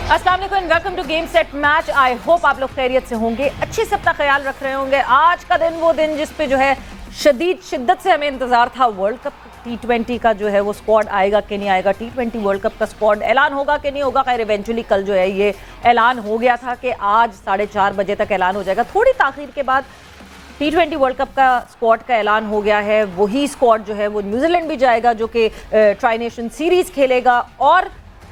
अस्सलाम वालेकुम, welcome to game set match. I hope आप लोग खैरियत से होंगे, अच्छे से अपना ख्याल रख रहे होंगे। आज का दिन वो दिन जिस पे जो है शिद्दत से हमें इंतजार था वर्ल्ड कप T20 का, जो है वो स्क्वाड आएगा कि नहीं आएगा, T20 वर्ल्ड कप का स्क्वाड ऐलान होगा कि नहीं होगा। खैर इवेंचुअली कल जो है ये ऐलान हो गया था कि आज 4:30 बजे तक ऐलान हो जाएगा। थोड़ी ताखीर के बाद T20 वर्ल्ड कप का स्क्वाड का ऐलान हो गया है। वही स्क्वाड जो है वो न्यूजीलैंड भी जाएगा, जो कि ट्राई नेशन सीरीज खेलेगा, और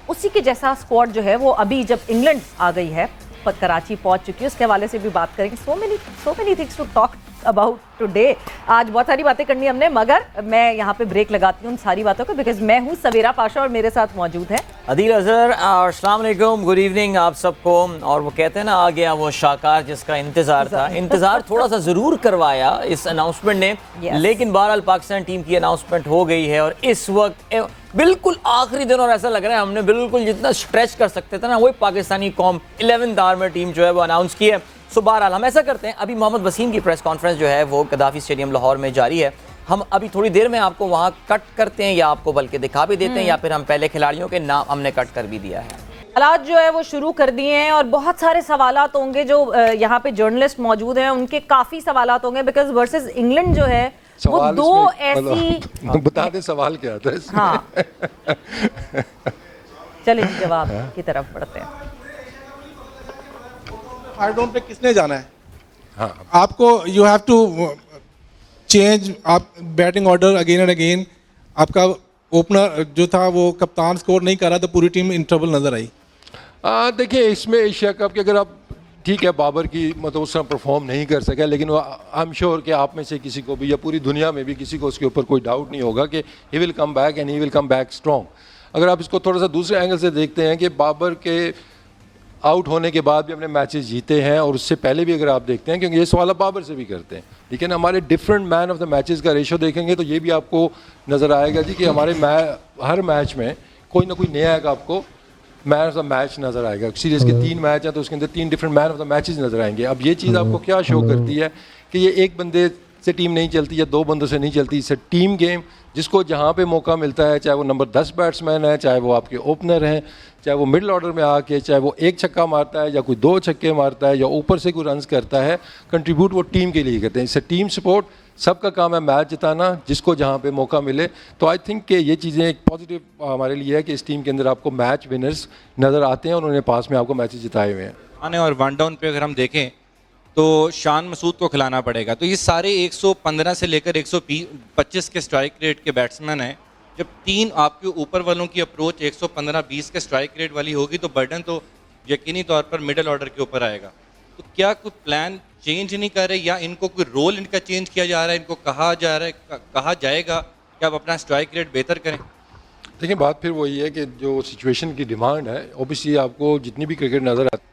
उसी के जैसा स्क्वाड जो है वो अभी जब इंग्लैंड आ गई है, कराची पहुंच चुकी है, उसके हवाले से भी बात करेंगे। So many things to talk about today. आज बहुत सारी बातें करनी हमने, मगर मैं यहाँ पे ब्रेक लगाती हूँ उन सारी बातों को, बिकॉज मैं हूँ सवेरा पाशा और मेरे साथ मौजूद है अदील अजहर। अस्सलाम वालेकुम, गुड इवनिंग आप सबको। और वो कहते हैं ना, आ गया वो शाहकार जिसका इंतजार था। इंतजार थोड़ा सा जरूर करवाया इस अनाउंसमेंट ने, लेकिन बहरहाल पाकिस्तान टीम की अनाउंसमेंट हो गई है और इस वक्त बिल्कुल आखिरी दिन, और ऐसा लग रहा है हमने बिल्कुल जितना स्ट्रेच कर सकते थे ना, वही पाकिस्तानी कौम 11th आर्मी टीम जो है वो अनाउंस की है। सो बहरहाल हम ऐसा करते हैं, अभी मोहम्मद वसीम की प्रेस कॉन्फ्रेंस जो है वो गद्दाफी स्टेडियम लाहौर में जारी है। हम अभी थोड़ी देर में आपको वहाँ कट करते हैं, या आपको बल्कि दिखा भी देते हैं, या फिर हम पहले खिलाड़ियों के नाम हमने कट कर भी दिया है। हालात जो है वो शुरू कर दिए हैं और बहुत सारे सवालात होंगे। जो यहाँ पे जर्नलिस्ट मौजूद हैं उनके काफ़ी सवालात होंगे, बिकॉज वर्सेस इंग्लैंड जो है वो दो ऐसी बता दे सवाल क्या था इसमें। हाँ चलिए जवाब की तरफ बढ़ते हैं। हार्ड डाउन पे किसने जाना है? हाँ। आपको यू हैव टू चेंज आप batting order again and again. आपका ओपनर जो था वो कप्तान स्कोर नहीं कर रहा, तो पूरी टीम इन ट्रबल नजर आई। देखिए, इसमें एशिया कप के अगर आप ठीक है, बाबर की मतलब उस तरह परफॉर्म नहीं कर सका, लेकिन आई एम श्योर कि आप में से किसी को भी या पूरी दुनिया में भी किसी को उसके ऊपर कोई डाउट नहीं होगा कि he will come back and he will come back strong. अगर आप इसको थोड़ा सा दूसरे एंगल से देखते हैं कि बाबर के आउट होने के बाद भी हमने मैचेस जीते हैं, और उससे पहले भी अगर आप देखते हैं, क्योंकि ये सवाल आप बाबर से भी करते हैं, लेकिन हमारे different man of the matches का रेशो देखेंगे तो ये भी आपको नज़र आएगा जी कि हमारे हर मैच में कोई ना कोई नया एक आपको मैन ऑफ द मैच नज़र आएगा। सीरीज के 3 मैच हैं तो उसके अंदर 3 different man of the matches नज़र आएंगे। अब ये चीज़ आपको क्या शो करती है कि ये एक बंदे से टीम नहीं चलती या 2 बंदों से नहीं चलती, इससे टीम गेम, जिसको जहाँ पे मौका मिलता है, चाहे वो नंबर 10 बैट्समैन है, चाहे वो आपके ओपनर हैं, चाहे वो मिडिल ऑर्डर में आके, चाहे वो 1 छक्का मारता है या कोई 2 छक्के मारता है या ऊपर से कोई रन्स करता है, कंट्रीब्यूट वो टीम के लिए करते हैं। इससे टीम सपोर्ट, सबका काम है मैच जिताना, जिसको जहाँ पे मौका मिले। तो आई थिंक कि ये चीज़ें एक पॉजिटिव हमारे लिए है कि इस टीम के अंदर आपको मैच विनर्स नज़र आते हैं और उन्होंने पास में आपको मैचेस जिताए हुए हैं। आने और वन डाउन पे अगर हम देखें तो शान मसूद को खिलाना पड़ेगा। तो ये सारे 115 से लेकर 125 के स्ट्राइक रेट के बैट्समैन हैं। जब 3 आपके ऊपर वालों की अप्रोच 115-20 के स्ट्राइक रेट वाली होगी तो बर्डन तो यकीनी तौर पर मिडिल ऑर्डर के ऊपर आएगा। तो क्या कोई प्लान चेंज नहीं कर रहे, या इनको कोई रोल इनका चेंज किया जा रहा है, इनको कहा जाएगा कि आप अपना स्ट्राइक रेट बेहतर करें? देखिए, बात फिर वही है कि जो सिचुएशन की डिमांड है, ऑब्वियसली आपको जितनी भी क्रिकेट नज़र आती है,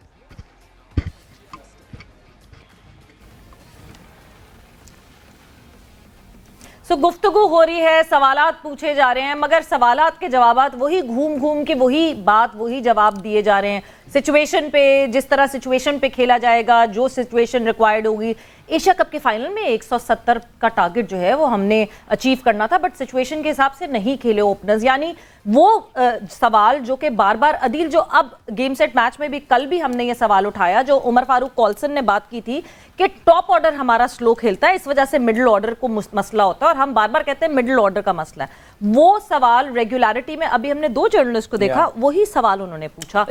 सो गुफ्तगू हो रही है, सवालात पूछे जा रहे हैं, मगर सवालात के जवाबात वही घूम घूम के वही बात वही जवाब दिए जा रहे हैं। सिचुएशन पे, जिस तरह सिचुएशन पे खेला जाएगा, जो सिचुएशन रिक्वायर्ड होगी। एशिया कप के फाइनल में 170 का टारगेट जो है वो हमने अचीव करना था, बट सिचुएशन के हिसाब से नहीं खेले ओपनर्स। यानी वो सवाल जो कि बार बार अदील, जो अब गेम सेट मैच में भी, कल भी हमने ये सवाल उठाया, जो उमर फारूक कॉल्सन ने बात की थी कि टॉप ऑर्डर हमारा स्लो खेलता है, इस वजह से मिडिल ऑर्डर को मसला होता है, और हम बार बार कहते हैं मिडिल ऑर्डर का मसला है। वो सवाल रेगुलरिटी में अभी हमने 2 जर्नलिस्ट को देखा, वही सवाल उन्होंने पूछा।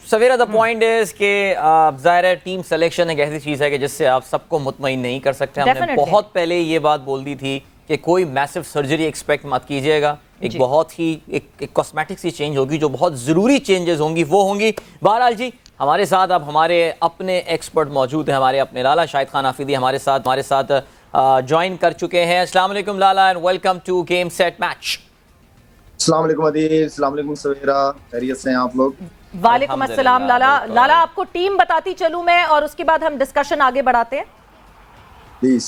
सवेरा द पॉइंट इज कि ज़ाहिर है टीम सिलेक्शन एक ऐसी चीज़ है कि जिससे आप सबको मुतमईन नहीं कर सकते। हमने बहुत पहले ये बात बोल दी थी कि कोई मैसिव सर्जरी एक्सपेक्ट मत कीजिएगा। एक बहुत ही एक कॉस्मेटिक सी चेंज होगी, जो बहुत ज़रूरी चेंजेस होंगी वो होंगी। बहरहाल जी, हमारे साथ अब हमारे अपने एक्सपर्ट मौजूद हैं, हमारे अपने लाला शाहिद खान आफिदी हमारे साथ ज्वाइन कर चुके हैं। अस्सलाम वालेकुम Lala, and welcome to game set match. अस्सलाम वालेकुम अदील, अस्सलाम वालेकुम सवेरा, खैरियत से हैं आप लोग? वालेकुम अस्सलाम लाला। लाला, आपको टीम बताती चलूं मैं, और उसके बाद हम डिस्कशन आगे बढ़ाते हैं प्लीज।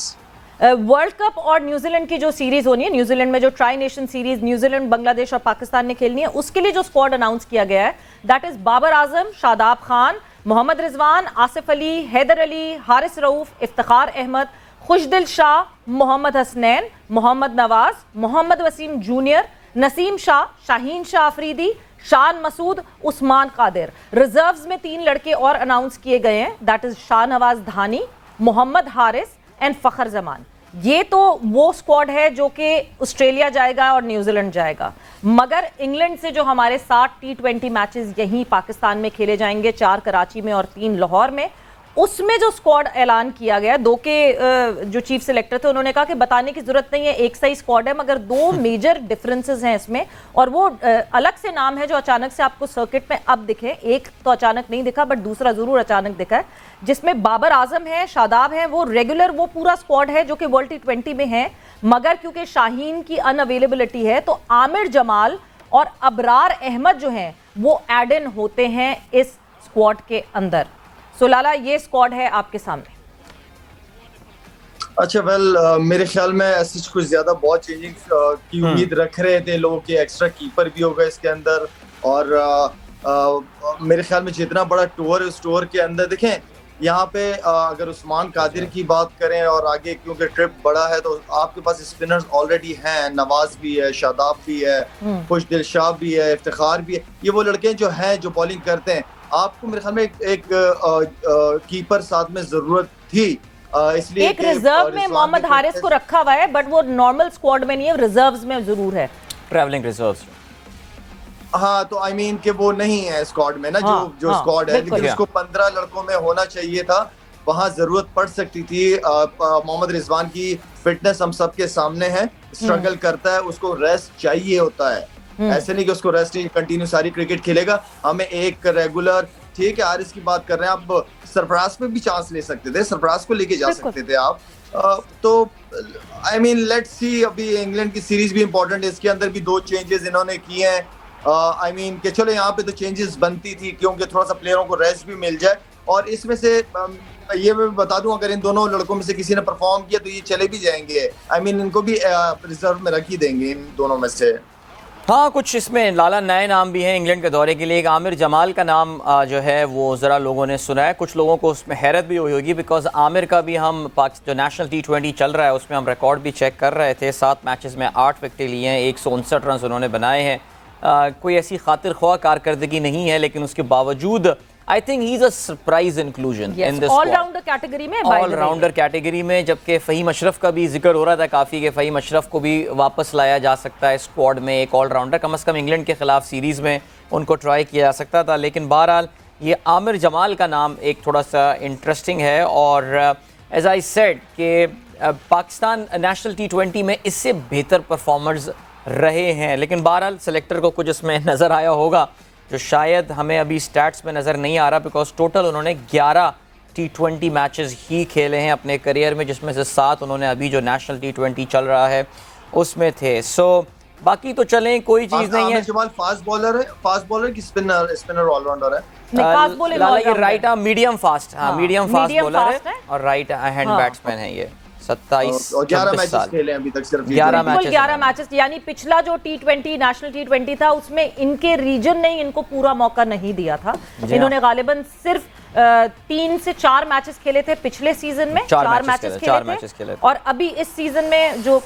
वर्ल्ड कप और न्यूजीलैंड की जो सीरीज होनी है, न्यूजीलैंड में जो tri nation series New Zealand, Bangladesh और पाकिस्तान ने खेलनी है, उसके लिए जो स्क्वाड अनाउंस किया गया है, that is Babar Azam, Shadab Khan, Mohammad Rizwan, Asif Ali, Haider Ali, Haris Rauf, Iftikhar Ahmed, Khushdil Shah, Mohammad Hasnain, Mohammad Nawaz, Mohammad Wasim junior, Naseem Shah, Shaheen Shah Afridi, Shan Masood, Usman Qadir. Reserves में 3 लड़के और अनाउंस किए गए हैं, that is Shahnawaz Dahani, Mohammad Haris and Fakhar Zaman. ये तो वो स्क्वाड है जो कि ऑस्ट्रेलिया जाएगा और न्यूजीलैंड जाएगा, मगर इंग्लैंड से जो हमारे 60 T20 मैचेस यहीं पाकिस्तान में खेले जाएंगे, 4 कराची में और 3 लाहौर में, उसमें जो स्क्वाड ऐलान किया गया, 2 के जो चीफ सिलेक्टर थे उन्होंने कहा कि बताने की जरूरत नहीं है, एक सही स्क्वाड है, मगर 2 मेजर डिफरेंसेस हैं इसमें, और वो अलग से नाम है जो अचानक से आपको सर्किट में अब दिखे। एक तो अचानक नहीं दिखा, बट दूसरा जरूर अचानक दिखा है, जिसमें बाबर आजम है, शादाब है, वो रेगुलर वो पूरा स्क्वाड है जो कि वर्ल्ड T20 में है, मगर क्योंकि शाहीन की अनअवेलेबिलिटी है तो आमिर जमाल और अबरार अहमद जो हैं वो एड इन होते हैं इस स्क्वाड के अंदर। सो लाला, ये स्क्वाड है आपके सामने। अच्छा, मेरे ख्याल में ऐसी कुछ ज्यादा बहुत चेंजिंग की उम्मीद रख रहे थे लोग कि एक्स्ट्रा कीपर भी होगा इसके अंदर, और मेरे ख्याल में जितना बड़ा टूर है उस टूर के अंदर देखें, यहाँ पे अगर उस्मान कादिर की बात करें और आगे क्योंकि ट्रिप बड़ा है तो आपके पास स्पिनर्स ऑलरेडी हैं, नवाज भी है, शादाब भी है, खुश दिलशाह भी है, इफ्तिखार भी है, ये वो लड़के जो हैं जो बॉलिंग करते हैं। आपको मेरे ख्याल में एक कीपर साथ में जरूरत थी, इसलिए एक रिजर्व में मोहम्मद हारिस को रखा हुआ है, बट वो नॉर्मल स्क्वाड में नहीं है, रिजर्व्स में जरूर है, ट्रैवलिंग रिजर्व्स। हाँ, तो आई मीन कि वो नहीं है स्क्वाड में ना, जो स्क्वाड है, लेकिन उसको 15 लड़कों में होना चाहिए था, वहाँ जरूरत पड़ सकती थी। मोहम्मद रिजवान की फिटनेस हम सबके सामने है, स्ट्रगल करता है, उसको रेस्ट चाहिए होता है, ऐसे नहीं कि उसको रेस्ट नहीं, कंटिन्यू सारी क्रिकेट खेलेगा। हमें एक रेगुलर, ठीक है हारिस की बात कर रहे हैं, आप सरफराज पे भी चांस ले सकते थे, सरफराज को लेके जा सकते थे आप, तो आई मीन लेट्स सी। अभी इंग्लैंड की सीरीज भी इंपॉर्टेंट है, इसके अंदर भी 2 चेंजेस इन्होंने किए हैं। आई मीन कि चलो यहाँ पे तो चेंजेस बनती थी क्योंकि थोड़ा सा प्लेयरों को रेस्ट भी मिल जाए, और इसमें से ये मैं बता दूं, अगर इन दोनों लड़कों में से किसी ने परफॉर्म किया तो ये चले भी जाएंगे, आई मीन इनको भी रिजर्व में रख ही देंगे इन दोनों में से। हाँ, कुछ इसमें लाला नए नाम भी हैं इंग्लैंड के दौरे के लिए। एक आमिर जमाल का नाम जो है वो ज़रा लोगों ने सुना है, कुछ लोगों को उसमें हैरत भी हुई होगी, बिकॉज आमिर का भी हम जो नेशनल T20 चल रहा है उसमें हम रिकॉर्ड भी चेक कर रहे थे। 7 मैचेस में 8 विकेटें लिए हैं, 159 रन उन्होंने बनाए हैं। कोई ऐसी खातिर ख्वाह कारकर्दगी नहीं है, लेकिन उसके बावजूद I think he is a surprise inclusion in this allrounder category में, ऑलराउंडर कैटेगरी में। जबकि फ़हीम अशरफ का भी जिक्र हो रहा था काफ़ी कि फ़हीम अशरफ को भी वापस लाया जा सकता है स्क्वाड में, एक ऑलराउंडर कम से कम इंग्लैंड के ख़िलाफ़ सीरीज़ में उनको ट्राई किया जा सकता था। लेकिन बहरहाल ये आमिर जमाल का नाम एक थोड़ा सा इंटरेस्टिंग है, और एज आई सेड कि पाकिस्तान नेशनल T20 में इससे बेहतर परफॉर्मर्स रहे हैं, लेकिन बहरहाल सेलेक्टर को कुछ इसमें नज़र आया होगा जो शायद हमें अभी स्टैट्स में नज़र नहीं आ रहा, बिकॉज टोटल उन्होंने 11 T20 मैचेस ही खेले हैं अपने करियर में, जिसमें से 7 उन्होंने अभी जो नेशनल T20 चल रहा है उसमें थे। सो बाकी तो चलें, कोई चीज़ नहीं है। फास्ट बॉलर है, फास्ट बॉलर की स्पिनर ऑलराउंडर है, ये राइट आर्म मीडियम फास्ट, हाँ मीडियम फास्ट बॉलर है और राइट हैंड बैट्समैन है ये। 27 और 11 मैचेस खेले अभी तक, सिर्फ 11 मैचेस, यानी पिछला जो T20 नेशनल T20 था उसमें इनके रीजन ने इनको पूरा मौका नहीं दिया था। इन्होंने गालिबन सिर्फ 3 से 4 मैचेस खेले थे पिछले सीजन में, 4 मैचेस खेले थे, और अभी इस सीजन में जो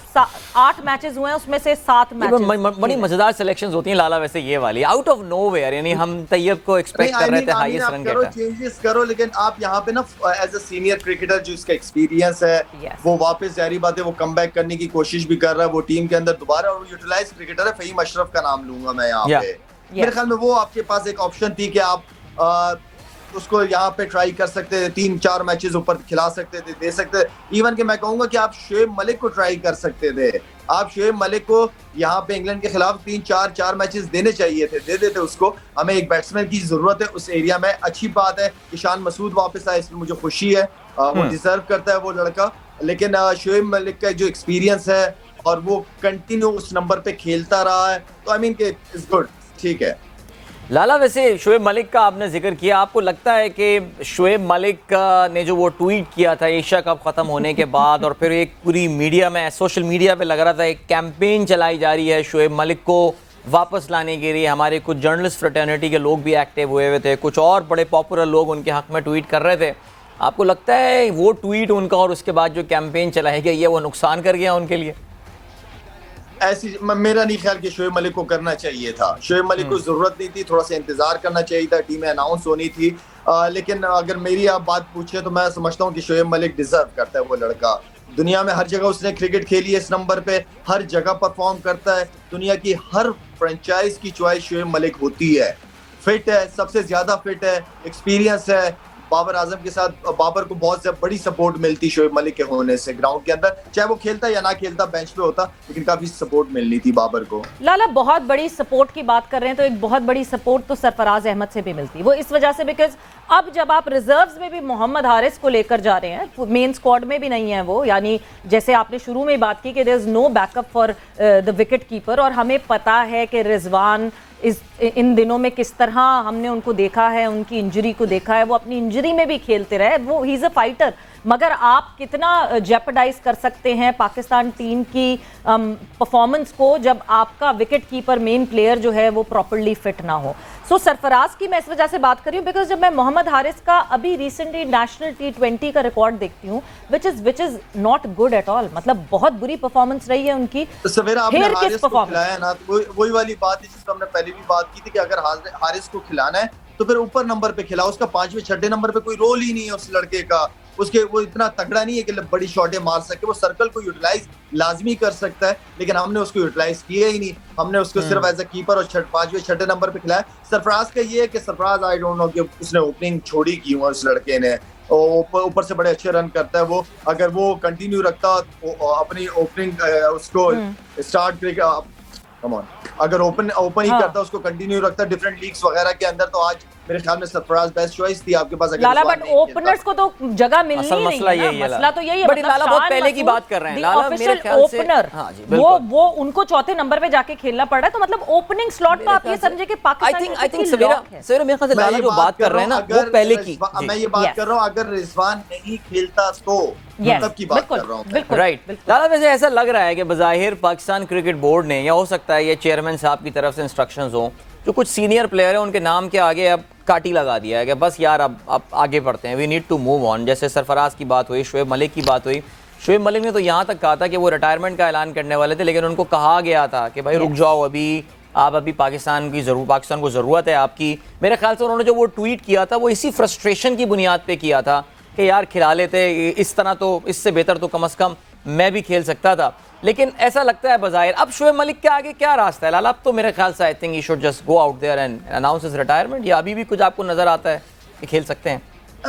8 मैचेस हुए हैं उसमें से 7 मैचेस। बड़ी मजेदार सिलेक्शंस होती हैं लाला वैसे ये वाली, आउट ऑफ नोवेयर, यानी हम तैयब को एक्सपेक्ट कर रहे थे हाईएस्ट रन गेटर, चेंजेस करो, लेकिन आप यहाँ पे ना एज अ सीनियर क्रिकेटर जो इसका एक्सपीरियंस है वो वापस, जारी बात है, वो कमबैक करने की कोशिश भी कर रहा है वो टीम के अंदर दोबारा, और यूटिलाइज क्रिकेटर है। फ़हीम अशरफ का नाम लूंगा मैं यहाँ पे, मेरे ख्याल में वो आपके पास एक ऑप्शन थी कि आप उसको यहाँ पे ट्राई कर सकते थे, 3-4 मैचेस ऊपर खिला सकते थे, दे सकते थे। इवन कि मैं कहूंगा कि आप शुएब मलिक को ट्राई कर सकते थे, आप शुएब मलिक को यहाँ पे इंग्लैंड के खिलाफ 3-4 मैचेस देने चाहिए थे, दे देते उसको। हमें एक बैट्समैन की जरूरत है उस एरिया में। अच्छी बात है कि शान मसूद वापस आए, इसमें मुझे खुशी है, वो डिजर्व करता है वो लड़का, लेकिन शुएब मलिक का जो एक्सपीरियंस है और वो कंटिन्यू उस नंबर पे खेलता रहा है, तो आई मीन इट्स गुड, ठीक है। लाला वैसे शुएब मलिक का आपने जिक्र किया, आपको लगता है कि शुएब मलिक ने जो वो ट्वीट किया था एशिया कप ख़त्म होने के बाद, और फिर एक पूरी मीडिया में, सोशल मीडिया पे लग रहा था एक कैंपेन चलाई जा रही है शुएब मलिक को वापस लाने के लिए, हमारे कुछ जर्नलिस्ट फ्रेटर्निटी के लोग भी एक्टिव हुए थे, कुछ और बड़े पॉपुलर लोग उनके हक़ में ट्वीट कर रहे थे, आपको लगता है वो ट्वीट उनका और उसके बाद जो कैंपेन चलाई गई है वो नुकसान कर गया उनके लिए? ऐसी मेरा नहीं ख्याल कि शोएब मलिक को करना चाहिए था। शोएब मलिक को जरूरत नहीं थी, थोड़ा सा इंतजार करना चाहिए था, टीमें अनाउंस होनी थी। लेकिन अगर मेरी आप बात पूछे तो मैं समझता हूँ कि शोएब मलिक डिजर्व करता है। वो लड़का दुनिया में हर जगह उसने क्रिकेट खेली है, इस नंबर पे हर जगह परफॉर्म करता है। दुनिया की हर फ्रेंचाइज की चॉइस शोएब मलिक होती है। फिट है, सबसे ज्यादा फिट है, एक्सपीरियंस है। बाबर आजम के साथ बाबर को बहुत बड़ी सपोर्ट मिलती शोएब मलिक के होने से ग्राउंड के अंदर, चाहे वो खेलता या ना खेलता, बेंच पे होता, लेकिन काफी सपोर्ट मिलनी थी बाबर को। लाला, बहुत बड़ी सपोर्ट की बात कर रहे हैं तो एक बहुत बड़ी सपोर्ट तो सरफराज अहमद से भी मिलती है। वो इस वजह से बिकॉज अब जब आप रिजर्व्स में भी मोहम्मद हारिस को लेकर जा रहे हैं, मेन स्क्वाड में भी नहीं है वो, यानी जैसे आपने शुरू में बात की कि there is no backup for the wicket keeper, और हमें पता है कि रिजवान इन दिनों में किस तरह हमने उनको देखा है, उनकी इंजरी को देखा है, वो अपनी इंजरी में भी खेलते रहे, वो ही इज अ फाइटर। मगर आप कितना जेपरडाइज कर सकते हैं पाकिस्तान टीम की परफॉर्मेंस को जब आपका विकेट कीपर मेन प्लेयर जो है वो प्रॉपर्ली फिट ना हो। सो सरफराज की मैं इस वजह से बात कर रही हूँ बिकॉज जब मैं मोहम्मद हारिस का अभी रिसेंटली नेशनल T20 का रिकॉर्ड देखती हूँ which is not good at all, मतलब बहुत बुरी परफॉर्मेंस रही है उनकी। तो सवेरा आपने हारिस को खिलाया ना, तो वही वाली बात है जिसको हमने पहले भी बात की थी कि अगर हारिस को खिलाना है तो फिर ऊपर नंबर पे खिलाओ। उसका 5वें 6ठे नंबर पे कोई रोल ही नहीं है उस लड़के का। उसके वो इतना तगड़ा नहीं है कि बड़ी शॉटें मार सके, वो सर्कल को यूटिलाइज लाजमी कर सकता है, लेकिन हमने उसको यूटिलाइज किया ही नहीं। हमने उसको सिर्फ एज अ कीपर और 5वें 6ठे नंबर पे खिलाया। सरफराज का ये है कि सरफराज आई डोंट नो कि उसने ओपनिंग छोड़ी क्यों है उस लड़के ने। ऊपर से बड़े अच्छे रन करता है वो, अगर वो कंटिन्यू रखता अपनी ओपनिंग उसको स्टार्ट कम ऑन, अगर ओपन ही करता, उसको कंटिन्यू रखता डिफरेंट लीग्स वगैरह के अंदर, तो आज मेरे ख्याल में सरफराज बेस्ट चॉइस थी आपके पास। अगर लाला, बट ओपनर्स को तो जगह मिलनी नहीं है ना, मसला तो यही है। बट लाला बहुत पहले की बात कर रहे हैं, लाला मेरे ख्याल से ओपनर वो उनको चौथे नंबर पे जाके खेलना पड़ रहा है, तो मतलब ओपनिंग स्लॉट तो आप ये समझे कि पाकिस्तान आई थिंक सवेरा मेरे ख्याल से लाला जो बात कर रहे हैं ना वो पहले की, मैं ये बात कर रहा हूँ अगर रिजवान नहीं खेलता तो तब की बात कर रहा हूँ। राइट लाला, वैसे ऐसा लग रहा है कि बज़ाहिर पाकिस्तान क्रिकेट बोर्ड ने, या हो सकता है ये चेयरमैन साहब की तरफ से इंस्ट्रक्शंस हो, जो कुछ सीनियर प्लेयर है उनके नाम के आगे अब काटी लगा दिया है कि बस यार अब आगे बढ़ते हैं, we need to move on. जैसे सरफराज की बात हुई, शोएब मलिक की बात हुई। शोएब मलिक ने तो यहाँ तक कहा था कि वो रिटायरमेंट का ऐलान करने वाले थे, लेकिन उनको कहा गया था कि भाई रुक जाओ, अभी पाकिस्तान को ज़रूरत है आपकी। मेरे ख्याल से उन्होंने जो वो ट्वीट किया था वो इसी फ्रस्ट्रेशन की बुनियाद पे किया था कि यार खिला लेते, इस तरह तो इससे बेहतर तो कम से कम मैं भी खेल सकता था। लेकिन ऐसा लगता है बज़ाहिर अब शोएब मलिक के आगे क्या रास्ता है लाला? अब तो मेरे ख्याल से I think he should just go out there and announce his retirement, या अभी भी कुछ आपको नजर आता है कि खेल सकते हैं?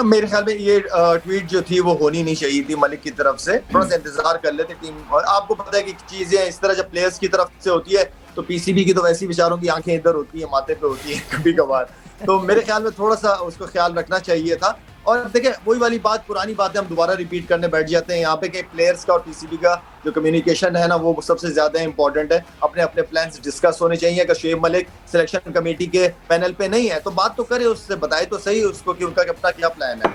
मेरे ख्याल में ये ट्वीट जो थी वो होनी नहीं चाहिए थी मलिक की तरफ से, थोड़ा सा इंतजार कर लेते टीम। और आपको पता है कि चीजें इस तरह जब प्लेयर्स की तरफ से होती है तो पीसीबी की तो वैसी बेचारों की आंखें इधर होती है, माथे पे होती है कभी कभार, तो मेरे ख्याल में थोड़ा सा उसको ख्याल रखना चाहिए था। और देखिए वही वाली बात, पुरानी बातें हम दोबारा रिपीट करने बैठ जाते हैं यहाँ पे कि प्लेयर्स का और पीसीबी का जो कम्युनिकेशन है ना वो सबसे ज्यादा इंपॉर्टेंट है। अपने अपने प्लान्स डिस्कस होने चाहिए। अगर शोएब मलिक सिलेक्शन कमेटी के पैनल पे नहीं है तो बात तो करे, उससे बताए तो सही उसको कि उनका अपना क्या प्लान है।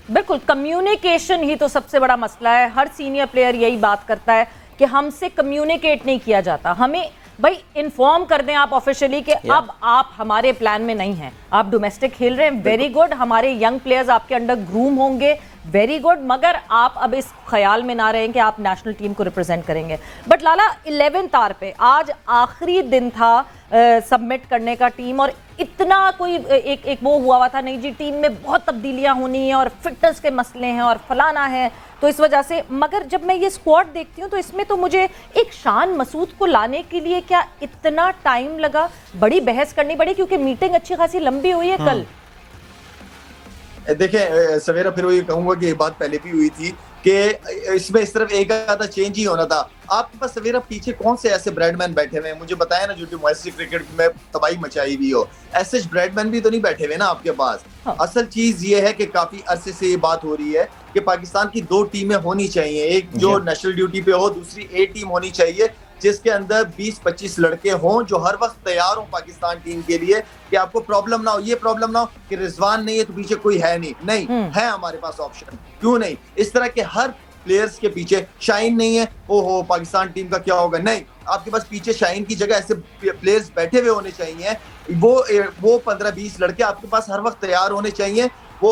बिल्कुल, कम्युनिकेशन ही तो सबसे बड़ा मसला है। हर सीनियर प्लेयर यही बात करता है कि हमसे कम्युनिकेट नहीं किया जाता। हमें भाई इन्फॉर्म कर दें आप ऑफिशियली कि अब आप हमारे प्लान में नहीं हैं, आप डोमेस्टिक खेल रहे हैं, वेरी गुड, हमारे यंग प्लेयर्स आपके अंडर ग्रूम होंगे, वेरी गुड, मगर आप अब इस ख्याल में ना रहें कि आप नेशनल टीम को रिप्रेजेंट करेंगे। बट लाला 11th आवर पे आज आखिरी दिन था सबमिट करने का टीम, और इतना कोई एक वो हुआ था नहीं जी टीम में बहुत तब्दीलियां होनी है और फिटनेस के मसले हैं और फलाना है, तो इस वजह से। मगर जब मैं ये स्क्वाड देखती हूँ तो इसमें तो मुझे एक शान मसूद को लाने के लिए क्या इतना टाइम लगा? बड़ी बहस करनी पड़ी क्योंकि मीटिंग अच्छी खासी लंबी हुई है कल। देखें सवेरा, फिर वही कहूंगा कि ये बात पहले भी हुई थी कि इसमें सिर्फ एक आधा चेंज ही होना था। आपके पास सवेरा पीछे कौन से ऐसे ब्रैडमैन बैठे हुए हैं मुझे बताया ना, जो डोमेस्टिक क्रिकेट में तबाही मचाई हुई हो। ऐसे ब्रैडमैन भी तो नहीं बैठे हुए ना आपके पास। हाँ। असल चीज ये है कि काफी अरसे से ये बात हो रही है कि पाकिस्तान की 2 टीमें होनी चाहिए, एक जो नेशनल ड्यूटी पे हो, दूसरी ए टीम होनी चाहिए जिसके अंदर 20-25 लड़के हों जो हर वक्त तैयार हों पाकिस्तान टीम के लिए, कि आपको प्रॉब्लम ना हो, ये प्रॉब्लम ना हो कि रिजवान नहीं है तो पीछे कोई है नहीं है हमारे पास ऑप्शन, क्यों नहीं। इस तरह के हर प्लेयर्स के पीछे शाहीन नहीं है, ओहो पाकिस्तान टीम का क्या होगा, नहीं, आपके पास पीछे शाहीन की जगह ऐसे प्लेयर्स बैठे हुए होने चाहिए। वो 15-20 लड़के आपके पास हर वक्त तैयार होने चाहिए। वो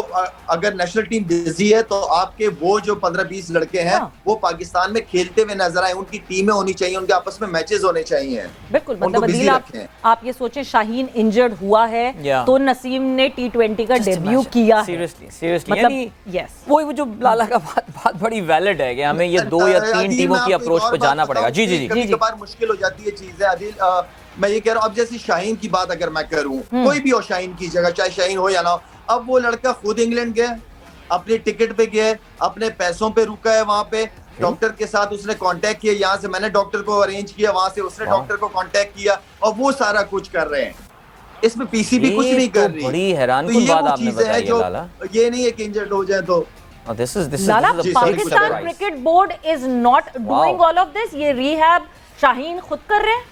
अगर नेशनल टीम बिजी है तो आपके वो जो 15-20 लड़के हैं वो पाकिस्तान में खेलते हुए नजर आए, उनकी टीमें होनी चाहिए, उनके आपस में मैचेस होने चाहिए। बिल्कुल, मतलब अदील आप ये सोचें, शाहीन इंजर्ड हुआ है तो नसीम ने T20 का डेब्यू किया। सीरियसली मतलब यस वो जो लाला का बात बड़ी वैलिड है कि हमें ये 2 या 3 टीमों की अप्रोच पे जाना पड़ेगा। जी जी जी, कभी-कभार मुश्किल हो जाती है चीजें अदील। मैं ये कह रहा हूँ, अब जैसे शाहीन की बात अगर मैं करूँ, कोई भी हो शाहीन की जगह, चाहे शाहीन हो या ना हो, अब वो लड़का खुद इंग्लैंड गया, अपने टिकट पे गया, अपने पैसों पे रुका है वहां पे, डॉक्टर के साथ उसने कांटेक्ट किया, यहाँ से मैंने डॉक्टर को अरेंज किया, वहां से उसने डॉक्टर को कांटेक्ट किया, और वो सारा कुछ कर रहे हैं। इसमें पीसीबी कुछ नहीं कर रही। बड़ी हैरानकुन बात आपने बताई है लाला। ये नहीं है कि इंजर्ड हो जाए तो Lala, Pakistan cricket board is not doing all of this. ये रिहैब शाहीन खुद कर रहे हैं,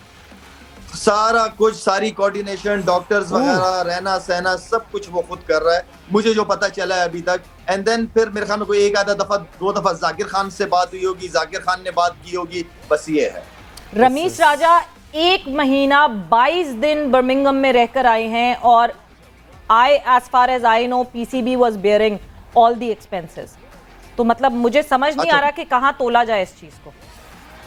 सारा कुछ, सारी कोऑर्डिनेशन, डॉक्टर्स वगैरह, रहना सहना, सब कुछ वो खुद कर रहा है, मुझे जो पता चला है अभी तक। एंड देन फिर मेरे ख्याल में कोई 1-2 दफा जाकिर खान से बात हुई होगी, जाकिर खान ने बात की होगी, बस ये है। रमीश राजा 1 महीना 22 दिन बर्मिंघम में रहकर आए हैं और as far as I know PCB was bearing all the expenses। तो मतलब मुझे समझ नहीं आ रहा कि कहाँ तोला जाए इस चीज को।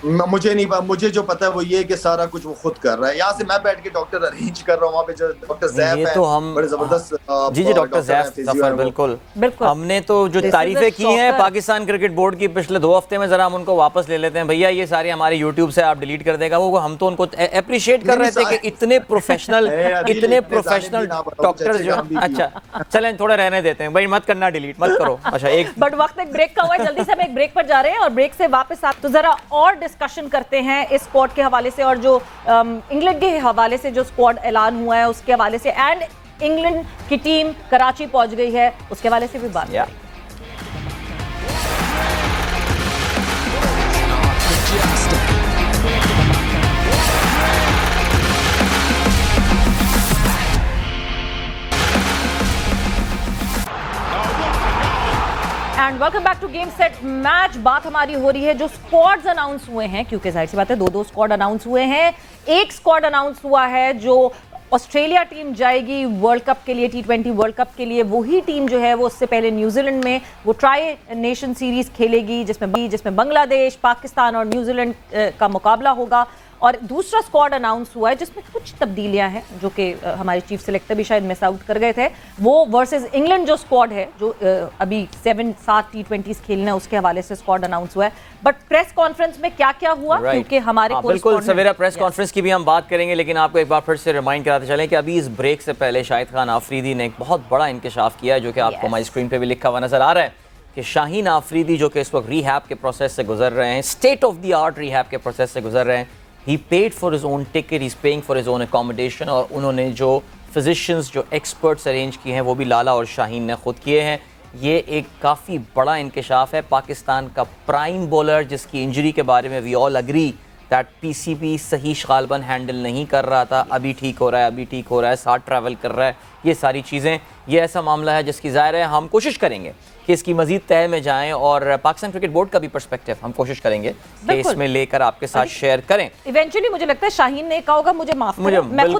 मुझे जो पता है वो ये है कि सारा कुछ वो खुद कर रहा है। यहाँ से मैं बैठ के डॉक्टर अरेंज कर रहा हूँ, वहाँ पे जो डॉक्टर जैफ है, तो हम बड़े जबरदस्त। जी डॉक्टर जैफ जफर, बिल्कुल हमने तो जो तारीफें की हैं पाकिस्तान क्रिकेट बोर्ड की पिछले 2 हफ्ते में, जरा हम उनको वापस ले लेते हैं। भैया ये सारे हमारे यूट्यूब से आप डिलीट कर देगा, वो हम तो उनको अप्रिशिएट कर रहे थे कि इतने प्रोफेशनल डॉक्टर जो। अच्छा चलें थोड़ा रहने देते हैं भाई, मत करना डिलीट, मत करो। अच्छा एक बट वक्त एक ब्रेक का हुआ है, जल्दी से हम एक ब्रेक पर जा रहे हैं और ब्रेक से वापस आप तो जरा और डिस्कशन करते हैं इस स्क्वाड के हवाले से और जो इंग्लैंड के हवाले से जो स्क्वाड ऐलान हुआ है उसके हवाले से, एंड इंग्लैंड की टीम कराची पहुंच गई है उसके हवाले से भी बात करेंगे। And welcome back to game set match. बात हमारी हो रही है जो स्क्वाड्स अनाउंस हुए हैं, क्योंकि जाहिर सी बात है 2 स्क्वाड अनाउंस हुए हैं। एक स्क्वाड अनाउंस हुआ है जो ऑस्ट्रेलिया टीम जाएगी वर्ल्ड कप के लिए, T20 वर्ल्ड कप के लिए। वही टीम जो है वो उससे पहले न्यूजीलैंड में वो ट्राई नेशन सीरीज खेलेगी जिसमें बांग्लादेश, पाकिस्तान और न्यूजीलैंड का मुकाबला होगा। और दूसरा स्क्वाड अनाउंस हुआ है जिसमें कुछ तब्दीलियां हैं जो कि हमारे चीफ सिलेक्टर भी शायद मिस आउट कर गए थे, वो वर्सेस इंग्लैंड जो स्क्वाड है जो अभी 7 T20s खेलना है उसके हवाले से स्क्वाड अनाउंस हुआ है। बट प्रेस कॉन्फ्रेंस में क्या क्या हुआ, क्योंकि हमारे बिल्कुल सवेरा प्रेस कॉन्फ्रेंस की भी हम बात करेंगे, लेकिन आपको एक बार फिर से रिमाइंड कराते चलें कि अभी इस ब्रेक से पहले शाहिद खान आफरीदी ने एक बहुत बड़ा इंकशाफ किया है जो कि आपको हमारी स्क्रीन पर भी लिखा हुआ नजर आ रहा है कि शाहीन आफरीदी जो कि इस वक्त रिहैब के प्रोसेस से गुजर रहे हैं, state of the art rehab के प्रोसेस से गुजर रहे हैं। He paid for his own ticket, he's paying for his own accommodation, और उन्होंने जो फिजिशियंस जो एक्सपर्ट्स अरेंज किए हैं वो भी लाला और शाहीन ने खुद किए हैं। ये एक काफ़ी बड़ा इंकशाफ है। पाकिस्तान का प्राइम बॉलर जिसकी इंजरी के बारे में we all agree that PCB सही गालबन हैंडल नहीं कर रहा था, अभी ठीक हो रहा है, अभी ठीक हो रहा है, साथ ट्रैवल कर रहा है, ये सारी चीज़ें, ये ऐसा मामला है जिसकी ज़ाहिर है हम कोशिश करेंगे कि इसकी मजीद तय में जाएं और पाकिस्तान क्रिकेट बोर्ड का भी पर्सपेक्टिव हम कोशिश करेंगे कि इसमें लेकर आपके साथ शेयर करें। इवेंचुअली मुझे लगता है शाहीन ने कहा होगा मुझे माफ करो, मैं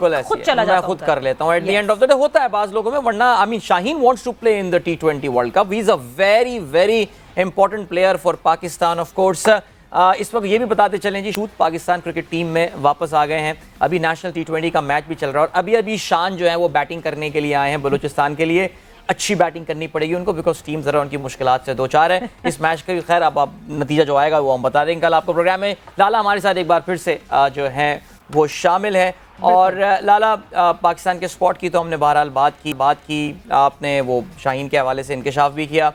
खुद कर लेता हूं। At the end of the day होता है बाज लोगों में, वरना I mean Shaheen wants to play in the T20 world cup, he is a very very important player for Pakistan of course. इस वक्त ये भी बताते चलें जी, शूट पाकिस्तान क्रिकेट टीम में वापस आ गए हैं। अभी नेशनल T20 का मैच भी चल रहा है और अभी शान जो है वो बैटिंग करने के लिए आए हैं बलूचिस्तान के लिए। अच्छी बैटिंग करनी पड़ेगी उनको बिकॉज टीम ज़रा उनकी मुश्किलात से 2-4 है। इस मैच का भी खैर अब नतीजा जो आएगा वो हम बता देंगे कल आपको प्रोग्राम में। लाला हमारे साथ एक बार फिर से जो है वो शामिल है। और लाला, पाकिस्तान के स्क्वाड की तो हमने बहरहाल बात की, आपने वो शाहीन के हवाले से इंकशाफ भी किया।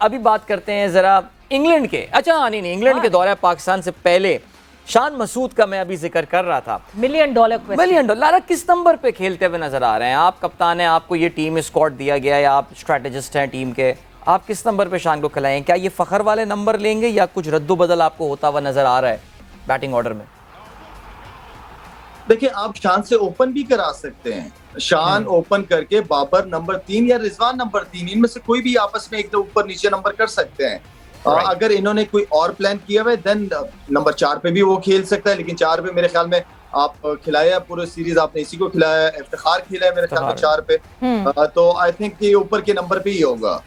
अभी बात करते हैं ज़रा इंग्लैंड के। अच्छा नहीं, इंग्लैंड के दौरे पाकिस्तान से पहले शान मसूद का मैं अभी जिक्र कर रहा था। $1 मिलियन किस नंबर पे खेलते हुए नजर आ रहे हैं? आप कप्तान हैं, आपको ये टीम स्क्वाड दिया गया है, आप स्ट्रेटेजिस्ट हैं टीम के, आप किस नंबर पे शान को खिलाएं? क्या ये फखर वाले नंबर लेंगे या कुछ रद्दोबदल आपको होता हुआ नजर आ रहा है बैटिंग ऑर्डर में? देखिए, आप शान से ओपन भी करा सकते हैं, शान ओपन करके बाबर नंबर 3 या रिजवान नंबर 3, इनमें से कोई भी आपस में एक दो ऊपर नीचे नंबर कर सकते हैं। अगर इन्होंने कोई और प्लान किया हुआ है देन नंबर 4 पे भी वो खेल सकता है, लेकिन 4 पे मेरे ख्याल में आप खिलाया पूरे सीरीज, आपने इसी को खिलाया, इफ्तिखार खेला है मेरे ख्याल में 4 पे, तो आई थिंक ये ऊपर के नंबर पे ही होगा।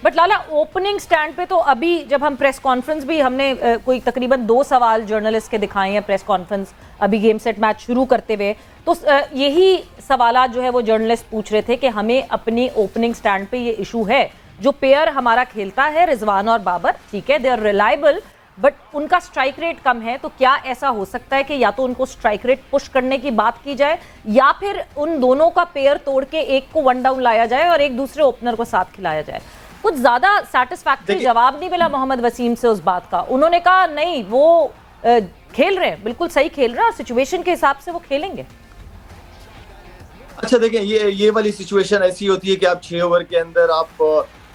बट लाला ओपनिंग स्टैंड पे तो अभी जब हम प्रेस कॉन्फ्रेंस भी हमने कोई तकरीबन 2 सवाल जर्नलिस्ट के दिखाए हैं प्रेस कॉन्फ्रेंस अभी गेम सेट मैच शुरू करते हुए, तो यही सवाल जो है वो जर्नलिस्ट पूछ रहे थे कि हमें अपनी ओपनिंग स्टैंड पे ये इशू है, जो पेयर हमारा खेलता है रिजवान और बाबर, ठीक है दे आर रिलायबल, बट उनका स्ट्राइक रेट कम है, तो क्या ऐसा हो सकता है कि या तो उनको स्ट्राइक रेट पुश करने की बात की जाए या फिर उन दोनों का पेयर तोड़ के एक को 1 डाउन लाया जाए और एक दूसरे ओपनर को साथ खिलाया जाए। कुछ ज्यादा सैटिस्फैक्टरी जवाब नहीं मिला मोहम्मद वसीम से उस बात का। उन्होंने कहा नहीं वो खेल रहे हैं, बिल्कुल सही खेल रहे हैं और सिचुएशन के हिसाब से वो खेलेंगे। अच्छा देखें, ये वाली सिचुएशन ऐसी होती है कि आप 6 ओवर के अंदर आप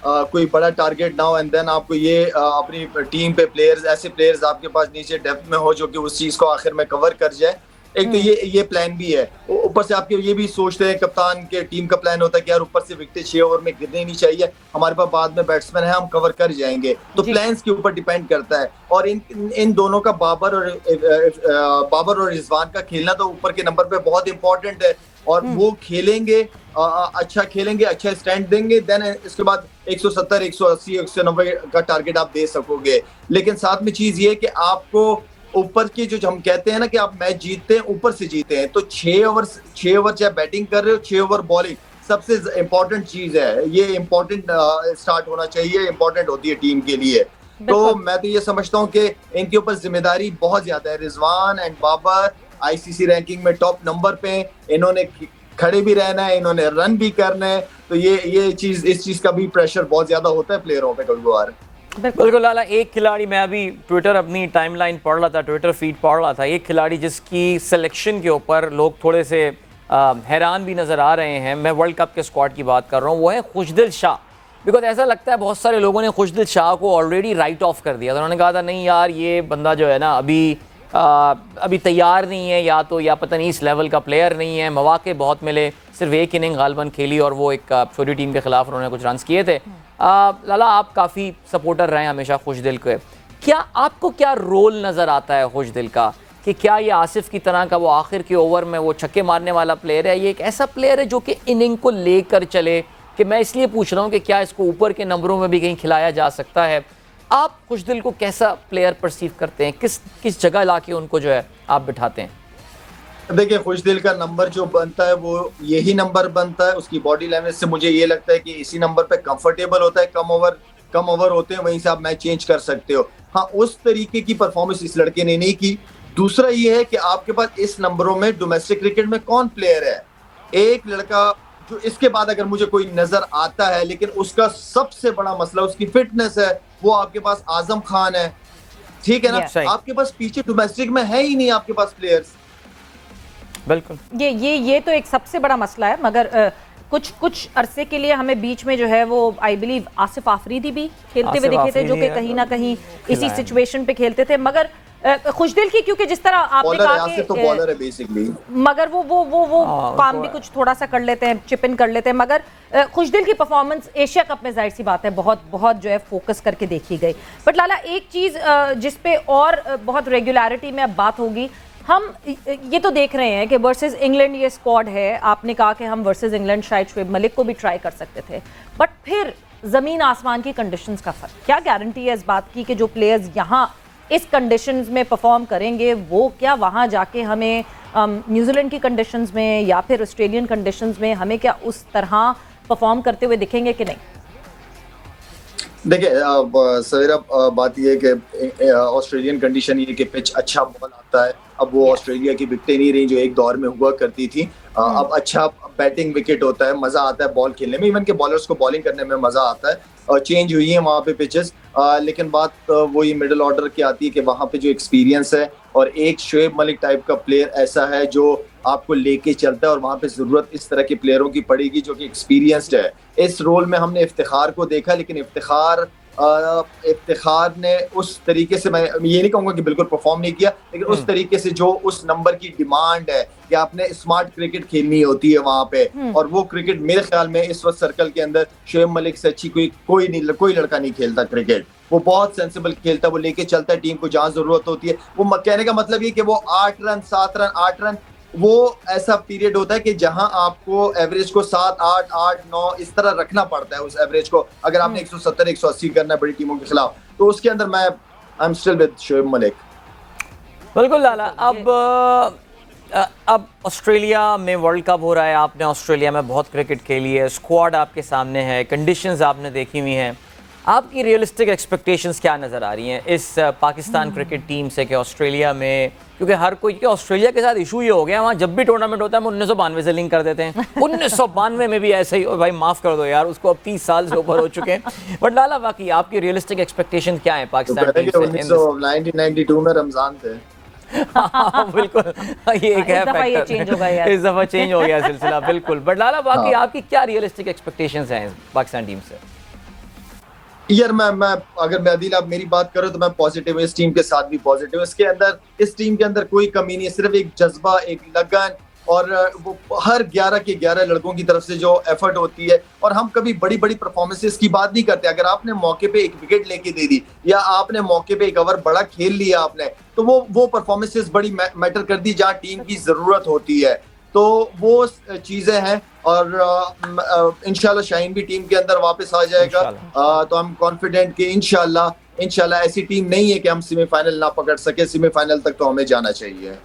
कोई बड़ा टारगेट ना हो एंड देन आपको ये अपनी टीम पे प्लेयर्स, ऐसे प्लेयर्स आपके पास नीचे डेप्थ में हो जो कि उस चीज को आखिर में कवर कर जाए। एक तो ये प्लान भी है, ऊपर से आपके ये भी सोचते हैं, कप्तान के टीम का प्लान होता है कि यार ऊपर से विकेट 6 ओवर में गिरने नहीं चाहिए, हमारे पास बाद में बैट्समैन है, हम कवर कर जाएंगे। तो प्लान्स के ऊपर डिपेंड करता है। और इन दोनों का बाबर और रिजवान का खेलना तो ऊपर के नंबर पे बहुत इंपॉर्टेंट है, और वो खेलेंगे, अच्छा खेलेंगे, अच्छा स्टैंड देंगे, देन इसके बाद 170, 180, 190 का टारगेट आप दे सकोगे। लेकिन साथ में चीज ये कि आपको ऊपर की जो हम कहते हैं ना कि आप मैच जीतते हैं ऊपर से जीते हैं, तो 6 ओवर चाहे बैटिंग कर रहे हो, 6 ओवर बॉलिंग सबसे इंपॉर्टेंट चीज है। ये इंपॉर्टेंट स्टार्ट होना चाहिए, इंपॉर्टेंट होती है टीम के लिए। तो मैं तो ये समझता हूँ कि इनके ऊपर जिम्मेदारी बहुत ज्यादा है। Rizwan and Babar ICC ranking में टॉप नंबर पे, इन्होंने खड़े भी रहना है, इन्होंने रन भी करना है, तो इस चीज का भी प्रेशर बहुत ज्यादा होता है प्लेयरों पे कभी बार। बिल्कुल लाला, एक खिलाड़ी, मैं अभी ट्विटर अपनी टाइमलाइन पढ़ रहा था, ट्विटर फीड पढ़ रहा था, एक खिलाड़ी जिसकी सिलेक्शन के ऊपर लोग थोड़े से हैरान भी नज़र आ रहे हैं, मैं वर्ल्ड कप के स्क्वाड की बात कर रहा हूँ, वो है खुशदिल शाह। बिकॉज ऐसा लगता है बहुत सारे लोगों ने खुशदिल शाह को ऑलरेडी राइट ऑफ कर दिया था। उन्होंने कहा था नहीं यार ये बंदा जो है ना अभी तैयार नहीं है, या पता नहीं इस लेवल का प्लेयर नहीं है, मौके बहुत मिले, सिर्फ एक इनिंग गालबन खेली और वो एक छोटी टीम के खिलाफ उन्होंने कुछ रन्स किए थे। लाला आप काफ़ी सपोर्टर रहे हमेशा खुशदिल के, क्या आपको क्या रोल नज़र आता है खुशदिल का, कि क्या ये आसिफ की तरह का वो आखिर के ओवर में वो छक्के मारने वाला प्लेयर है, ये एक ऐसा प्लेयर है जो कि इनिंग को लेकर चले, कि मैं इसलिए पूछ रहा हूँ कि क्या इसको ऊपर के नंबरों में भी कहीं खिलाया जा सकता है? आप खुशदिल को कैसा प्लेयर परसीव करते हैं, किस जगह ला के उनको जो है आप बिठाते हैं? देखिए खुशदिल का नंबर जो बनता है वो यही नंबर बनता है, उसकी बॉडी लैंग्वेज से मुझे ये लगता है कि इसी नंबर पे कंफर्टेबल होता है। कम ओवर होते हैं, वहीं से आप मैच चेंज कर सकते हो। हाँ, उस तरीके की परफॉर्मेंस इस लड़के ने नहीं की। दूसरा ये है कि आपके पास इस नंबरों में डोमेस्टिक क्रिकेट में कौन प्लेयर है, एक लड़का जो इसके बाद अगर मुझे कोई नजर आता है, लेकिन उसका सबसे बड़ा मसला उसकी फिटनेस है, वो आपके पास आजम खान है, ठीक है ना। आपके पास पीछे डोमेस्टिक में है ही नहीं आपके पास प्लेयर्स। बिल्कुल, ये तो एक सबसे बड़ा मसला है। मगर कुछ अरसे के लिए हमें बीच में जो है वो आई बिलीव आसिफ आफरीदी भी खेलते हुए दिखे थे, जो कि कहीं ना कहीं इसी सिचुएशन पे खेलते थे। मगर खुशदिल की, क्योंकि जिस तरह आपने कहा कि तो बॉलर है बेसिकली, मगर वो काम भी कुछ थोड़ा सा कर लेते हैं, चिप इन कर लेते हैं। मगर खुशदिल की परफॉर्मेंस एशिया कप में जाहिर सी बात है बहुत जो है फोकस करके देखी गई। बट लाला एक चीज़ जिस पे और बहुत रेगुलरिटी में अब बात होगी, हम ये तो देख रहे हैं कि वर्सेस इंग्लैंड ये स्क्वाड है, आपने कहा कि हम वर्सेस इंग्लैंड शायद शुएब मलिक को भी ट्राई कर सकते थे, बट फिर ज़मीन आसमान की कंडीशंस का फ़र्क, क्या गारंटी है इस बात की कि जो प्लेयर्स यहाँ इस कंडीशंस में परफॉर्म करेंगे वो क्या वहाँ जाके हमें न्यूजीलैंड की कंडीशंस में या फिर ऑस्ट्रेलियन कंडीशंस में हमें क्या उस तरह परफॉर्म करते हुए दिखेंगे कि नहीं? देखिए सवेरा, बात यह है कि ऑस्ट्रेलियन कंडीशन ये कि पिच अच्छा बॉल आता है। अब वो ऑस्ट्रेलिया की विकेटें नहीं रही जो एक दौर में हुआ करती थी। अब अच्छा बैटिंग विकेट होता है, मजा आता है बॉल खेलने में, इवन के बॉलर्स को बॉलिंग करने में मजा आता है। चेंज हुई है वहाँ पे पिचेस, लेकिन बात वही मिडिल ऑर्डर की आती है कि वहाँ पे जो एक्सपीरियंस है और एक शुएब मलिक टाइप का प्लेयर ऐसा है जो आपको लेके चलता है, और वहाँ पे जरूरत इस तरह के प्लेयरों की पड़ेगी जो कि एक्सपीरियंस्ड है। इस रोल में हमने इफ्तिखार को देखा, लेकिन इफ्तिखार इफ्तिखार ने उस तरीके से, मैं ये नहीं कहूँगा कि बिल्कुल परफॉर्म नहीं किया, लेकिन उस तरीके से जो उस नंबर की डिमांड है कि आपने स्मार्ट क्रिकेट खेलनी होती है वहाँ पे, और वो क्रिकेट मेरे ख्याल में इस वक्त सर्कल के अंदर शोएब मलिक से अच्छी कोई लड़का नहीं खेलता क्रिकेट। वो बहुत सेंसिबल खेलता है, वो लेके चलता है टीम को जहाँ जरूरत होती है। वो कहने का मतलब ये कि वो 8 रन 7 रन 8 रन, वो ऐसा पीरियड होता है कि जहां आपको एवरेज को 7 8 8 9 इस तरह रखना पड़ता है। उस एवरेज को अगर आपने 170 180 करना है बड़ी टीमों के खिलाफ, तो उसके अंदर मैं I am still with Shoaib Malik. बिल्कुल लाला। अब ऑस्ट्रेलिया में वर्ल्ड कप हो रहा है, आपने ऑस्ट्रेलिया में बहुत क्रिकेट खेली है, स्क्वाड आपके सामने है, कंडीशंस आपने देखी हुई हैं, आपकी रियलिस्टिक एक्सपेक्टेशंस क्या नज़र आ रही हैं इस पाकिस्तान क्रिकेट टीम से कि ऑस्ट्रेलिया में, क्योंकि हर कोई, क्योंकि ऑस्ट्रेलिया के साथ इशू ये हो गया, वहाँ जब भी टूर्नामेंट होता है हम 1992 से लिंक कर देते हैं। 1992 में भी ऐसा ही, भाई माफ़ कर दो यार, उसको अब 30 साल से ऊपर हो चुके हैं। बट लाला बाकी आपकी रियलिस्टिक एक्सपेक्टेशन क्या है पाकिस्तान टीम से? 1992 में रमजान थे। बिल्कुल, ये एक है फैक्टर, इस दफ़ा चेंज हो गया सिलसिला। बिल्कुल, बट लाला बाकी आपकी क्या रियलिस्टिक एक्सपेक्टेशंस हैं पाकिस्तान टीम से? यार मैं अगर मैं अदील आप मेरी बात करो तो मैं पॉजिटिव हूँ, इस टीम के साथ भी पॉजिटिव। इसके अंदर, इस टीम के अंदर कोई कमी नहीं है, सिर्फ एक जज्बा, एक लगन, और वो हर 11 के 11 लड़कों की तरफ से जो एफर्ट होती है। और हम कभी बड़ी बड़ी परफॉर्मेंसेस की बात नहीं करते। अगर आपने मौके पे एक विकेट लेके दे दी या आपने मौके पे एक ओवर बड़ा खेल लिया आपने, तो वो परफॉर्मेंसेस बड़ी मैटर कर दी जहाँ टीम की जरूरत होती है। तो वो चीजें हैं, और इंशाल्लाह शाहीन भी टीम के अंदर वापस आ जाएगा। तो हम कॉन्फिडेंट कि इंशाल्लाह ऐसी टीम नहीं है कि हम सेमीफाइनल ना पकड़ सके। सेमीफाइनल तक तो हमें जाना चाहिए।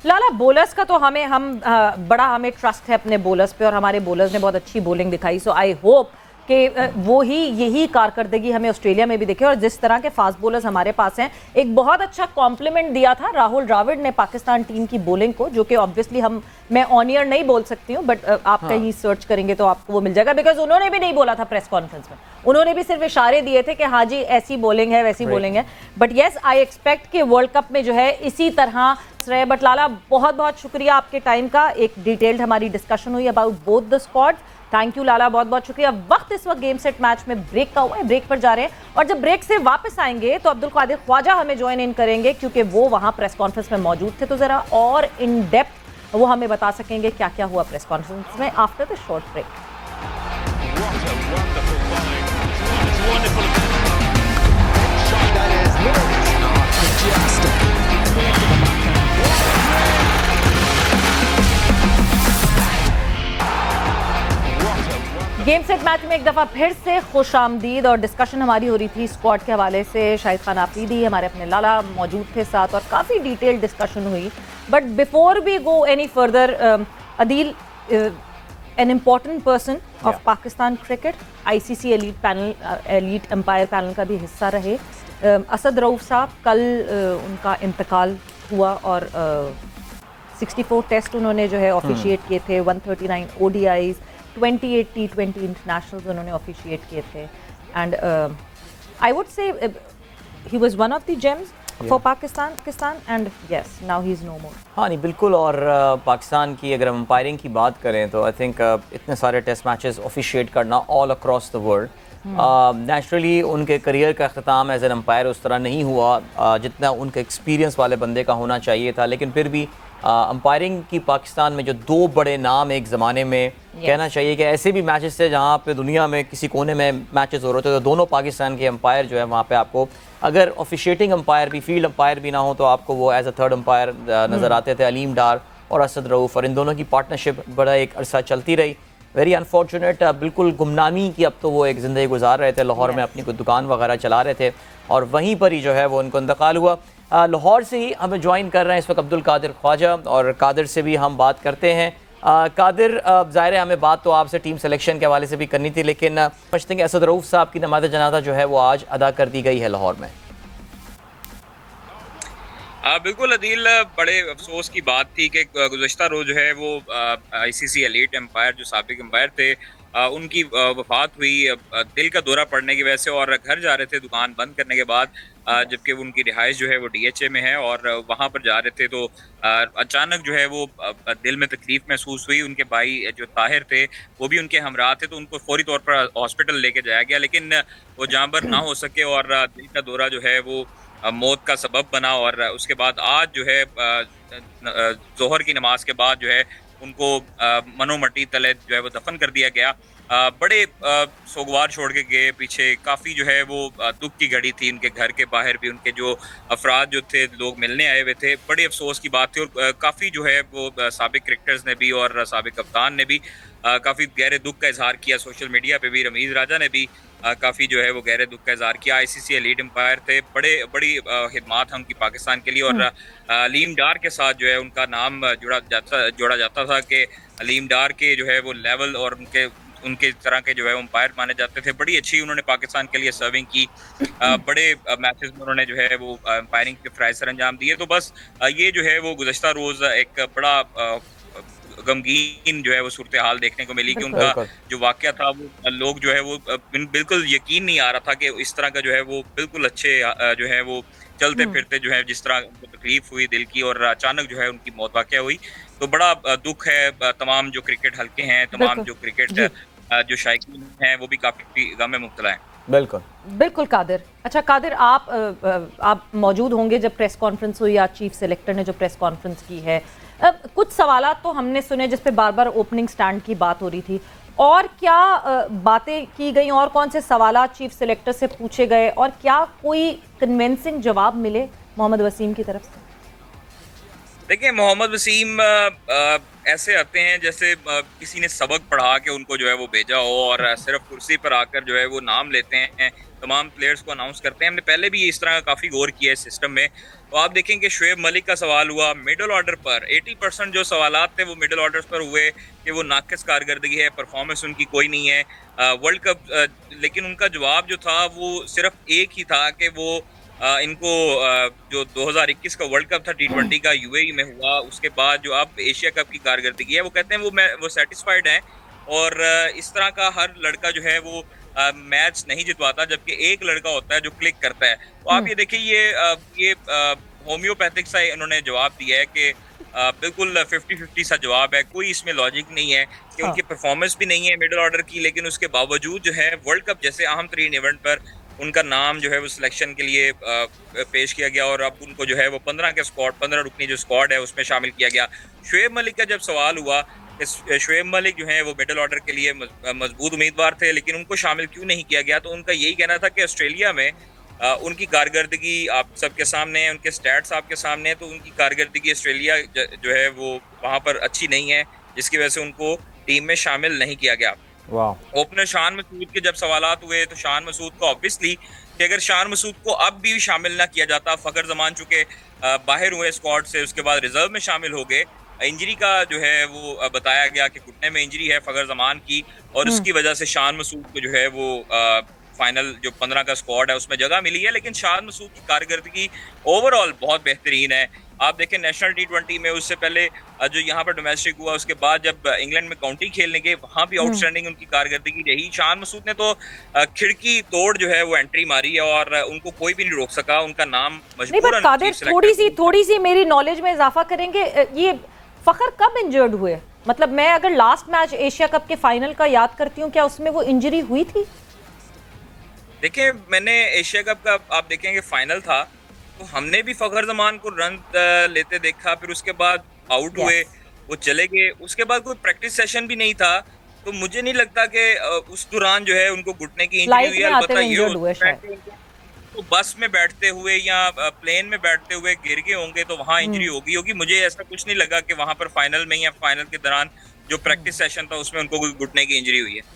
लाला, बोलर्स का तो हमें ट्रस्ट है अपने बोलर्स पे, और हमारे बोलर्स ने बहुत अच्छी बॉलिंग दिखाई। सो आई होप कि वो ही यही कारकर्दगी हमें ऑस्ट्रेलिया में भी दिखे। और जिस तरह के फास्ट बॉलर्स हमारे पास हैं, एक बहुत अच्छा कॉम्प्लीमेंट दिया था राहुल द्रविड़ ने पाकिस्तान टीम की बॉलिंग को, जो कि ऑब्वियसली मैं ऑन ईयर नहीं बोल सकती हूँ, बट आप कहीं सर्च करेंगे तो आपको वो मिल जाएगा। बिकॉज उन्होंने भी नहीं बोला था प्रेस कॉन्फ्रेंस में, उन्होंने भी सिर्फ इशारे दिए थे कि हाँ जी ऐसी बॉलिंग है, वैसी बॉलिंग है। बट येस, आई एक्सपेक्ट कि वर्ल्ड कप में जो है इसी तरह रहे। बट लाला, बहुत बहुत शुक्रिया आपके टाइम का। एक डिटेल्ड हमारी डिस्कशन हुई about both the squad. Thank you Lala, बहुत बहुत शुक्रिया। वक्त इस वक्त गेम सेट मैच में ब्रेक का हुआ है, ब्रेक पर जा रहे हैं, और जब ब्रेक से वापस आएंगे तो अब्दुल कादिर ख्वाजा हमें ज्वाइन इन करेंगे, क्योंकि वो वहां प्रेस कॉन्फ्रेंस में मौजूद थे। तो जरा और इन डेप्थ वो हमें बता सकेंगे क्या क्या हुआ प्रेस कॉन्फ्रेंस में after the short break. Game set match में एक दफ़ा फिर से खुश आमदीद, और डिस्कशन हमारी हो रही थी स्क्वाड के हवाले से। शाहिद खान आफरीदी हमारे अपने लाला मौजूद थे साथ, और काफ़ी डिटेल डिस्कशन हुई। But before we go any further, Adeel, an important person of Pakistan cricket, ICC elite panel, elite umpire panel का भी हिस्सा रहे, असद रऊफ साहब, कल उनका इंतकाल हुआ, और 64 टेस्ट उन्होंने जो है ऑफिशिएट किए थे, 139 ODIs, 28 T20 इंटरनेशनल्स उन्होंने ऑफिशिएट किए थे। And I would say he was one of the gems for Pakistan, and yes, now he is no more. हाँ नहीं, बिल्कुल। और पाकिस्तान की अगर हम अंपायरिंग की बात करें तो आई थिंक इतने सारे टेस्ट मैचेस ऑफिशिएट करना all across the world, naturally उनके करियर का अख्ताम एज एन अंपायर उस तरह नहीं हुआ जितना उनके एक्सपीरियंस वाले बंदे का होना चाहिए था। लेकिन फिर भी अंपायरिंग की पाकिस्तान में जो दो बड़े नाम एक ज़माने में कहना चाहिए कि ऐसे भी मैचेस थे जहाँ पे दुनिया में किसी कोने में मैचेस हो रहे थे, तो दोनों पाकिस्तान के अंपायर जो है वहाँ पे आपको, अगर ऑफिशिएटिंग अंपायर भी, फील्ड अंपायर भी ना हो, तो आपको वो एज अ थर्ड अंपायर नज़र आते थे, अलीम डार और असद रऊफ़। और इन दोनों की पार्टनरशिप बड़ा एक अरसा चलती रही। वेरी अनफॉर्चुनेट, बिल्कुल गुमनामी की अब तो वो एक ज़िंदगी गुजार रहे थे, लाहौर में अपनी कोई दुकान वगैरह चला रहे थे, और वहीं पर ही जो है वो उनको इंतकाल हुआ। लाहौर से ही हमें ज्वाइन कर रहे हैं इस वक्त अब्दुल कादिर ख्वाजा, और कादिर से भी हम बात करते हैं। कादिर, ज़ाहिर है हमें बात तो आपसे टीम सिलेक्शन के हवाले से भी करनी थी, लेकिन समझते हैं कि असद रऊफ़ साहब की नमाज़ जनाज़ा जो है वो आज अदा कर दी गई है लाहौर में। बिल्कुल अदील, बड़े अफसोस की बात थी कि गुज़श्ता रोज़ जो है वो आईसीसी एलीट एम्पायर जो साबिक एम्पायर थे उनकी वफात हुई दिल का दौरा पड़ने की वजह से, और घर जा रहे थे दुकान बंद करने के बाद, जबकि उनकी रिहाइश जो है वो डीएचए में है, और वहाँ पर जा रहे थे तो अचानक जो है वो दिल में तकलीफ महसूस हुई। उनके भाई जो ताहिर थे वो भी उनके हमराह थे, तो उनको फौरी तौर पर हॉस्पिटल लेके जाया गया, लेकिन वो जांबर ना हो सके और दिल का दौरा जो है वो मौत का सबब बना। और उसके बाद आज जो है जोहर की नमाज के बाद जो है उनको मनो मट्टी तले जो है वो दफन कर दिया गया। बड़े सोगवार छोड़ के गए पीछे, काफ़ी जो है वो दुख की घड़ी थी। उनके घर के बाहर भी उनके जो अफराद जो थे, लोग मिलने आए हुए थे। बड़े अफसोस की बात थी, और काफ़ी जो है वो साबिक क्रिकेटर्स ने भी और साबिक कप्तान ने भी काफ़ी गहरे दुख का इजहार किया। सोशल मीडिया पे भी रमीज़ राजा ने भी काफ़ी जो है वो गहरे दुख का इजहार किया। आईसीसी एलीट एम्पायर थे, बड़ी खिदमात हैं उनकी पाकिस्तान के लिए, और अलीम डार के साथ जो है उनका नाम जोड़ा जाता था कि अलीम डार के जो है वो लेवल और उनके तरह के जो है अंपायर माने जाते थे। बड़ी अच्छी उन्होंने पाकिस्तान के लिए सर्विंग की, बड़े मैचेस में उन्होंने जो है वो अंपायरिंग के फ़राइज़ सर अंजाम दिए। तो बस ये जो है वो गुज़श्ता रोज़ एक बड़ा गमगीन जो है वो सूरत हाल देखने को मिली कि उनका जो वाक़या था वो लोग जो है वो बिल्कुल यकीन नहीं आ रहा था कि इस तरह का जो है वो बिल्कुल अच्छे जो है वो चलते फिरते जो है जिस तरह उनको तकलीफ हुई दिल की, और अचानक जो है उनकी मौत वाक़या हुई। तो बड़ा दुख है, तमाम जो क्रिकेट हल्के हैं, तमाम जो क्रिकेट जो शायकीन हैं वो भी काफ़ी गम में मुब्तला हैं। बिल्कुल बिल्कुल। कादिर, अच्छा कादिर, आप मौजूद होंगे जब प्रेस कॉन्फ्रेंस हुई, आज चीफ सेलेक्टर ने जो प्रेस कॉन्फ्रेंस की है, कुछ सवालात तो हमने सुने जिस पे बार बार ओपनिंग स्टैंड की बात हो रही थी, और क्या बातें की गई और कौन से सवालात चीफ सेलेक्टर से पूछे गए, और क्या कोई कन्विंसिंग जवाब मिले मोहम्मद वसीम की तरफ से? देखिए, मोहम्मद वसीम ऐसे आते हैं जैसे किसी ने सबक पढ़ा के उनको जो है वो भेजा हो, और सिर्फ कुर्सी पर आकर जो है वो नाम लेते हैं, तमाम प्लेयर्स को अनाउंस करते हैं। हमने पहले भी इस तरह का काफ़ी गौर किया है सिस्टम में। तो आप देखें कि शुएब मलिक का सवाल हुआ मिडल ऑर्डर पर, 80% जो सवालात थे वो मिडल ऑर्डर्स पर हुए कि वो नाकिस कारकर्दगी है, परफॉर्मेंस उनकी कोई नहीं है वर्ल्ड कप। लेकिन उनका जवाब जो था वो सिर्फ एक ही था कि वो इनको जो 2021 का वर्ल्ड कप था T20 का यूएई में हुआ, उसके बाद जो अब एशिया कप की कारकर्दगी है, वो कहते हैं वो सेटिस्फाइड हैं, और इस तरह का हर लड़का जो है वो मैच नहीं जितवाता, जबकि एक लड़का होता है जो क्लिक करता है। तो आप ये देखिए, ये होम्योपैथिक सा इन्होंने जवाब दिया है कि बिल्कुल 50-50 सा जवाब है, कोई इसमें लॉजिक नहीं है कि उनकी परफॉर्मेंस भी नहीं है मिडिल ऑर्डर की, लेकिन उसके बावजूद जो है वर्ल्ड कप जैसे अहम तरीन इवेंट पर उनका नाम जो है वो सिलेक्शन के लिए पेश किया गया, और अब उनको जो है वो 15 रुकनी जो स्क्वाड है उसमें शामिल किया गया। शुएब मलिक का जब सवाल हुआ, शुएब मलिक जो है वो मिडिल ऑर्डर के लिए मजबूत उम्मीदवार थे, लेकिन उनको शामिल क्यों नहीं किया गया, तो उनका यही कहना था कि ऑस्ट्रेलिया में उनकी कारकर्दगी आप सबके सामने है, उनके स्टैट्स आपके सामने है, तो उनकी कारकर्दगी ऑस्ट्रेलिया जो है वो वहाँ पर अच्छी नहीं है, जिसकी वजह से उनको टीम में शामिल नहीं किया गया। ओपनर शान मसूद के जब सवालात हुए, तो शान मसूद को ऑब्वियसली कि अगर शान मसूद को अब भी शामिल ना किया जाता, फ़खर जमान चुके बाहर हुए स्क्वाड से, उसके बाद रिजर्व में शामिल हो गए, इंजरी का जो है वो बताया गया कि घुटने में इंजरी है फ़खर जमान की, और उसकी वजह से शान मसूद को जो है वो फाइनल जो 15 का स्क्वाड है उसमें जगह मिली है। लेकिन शान मसूद की कारकर्दगी ओवरऑल बहुत बेहतरीन है। आप देखें नेशनल T20 में, उससे पहले जो यहाँ पर डोमेस्टिक हुआ, उसके बाद जब इंग्लैंड में काउंटी खेलने गए, वहाँ भी आउटस्टैंडिंग उनकी कारकर्दगी रही। शान मसूद ने तो खिड़की तोड़ जो है वो एंट्री मारी है, और उनको कोई भी नहीं रोक सका। उनका नाम मजबूरन थोड़ी सी मेरी नॉलेज में इजाफा करेंगे, ये फ़खर कब इंजर्ड हुए? मतलब मैं अगर लास्ट मैच एशिया कप के फाइनल का याद करती हूँ, क्या उसमें वो इंजरी हुई थी? देखिए, मैंने एशिया कप का आप देखेंगे फाइनल था, तो हमने भी फ़खर जमान को रन लेते देखा, फिर उसके बाद आउट हुए, वो चले गए, उसके बाद कोई प्रैक्टिस सेशन भी नहीं था। तो मुझे नहीं लगता कि उस दौरान जो है उनको घुटने की इंजरी हुई है। अलबत्ता ये तो बस में बैठते हुए या प्लेन में बैठते हुए गिर गए होंगे, तो वहाँ इंजरी होगी। मुझे ऐसा कुछ नहीं लगा कि वहाँ पर फाइनल में या फाइनल के दौरान जो प्रैक्टिस सेशन था उसमें उनको कोई घुटने की इंजरी हुई है।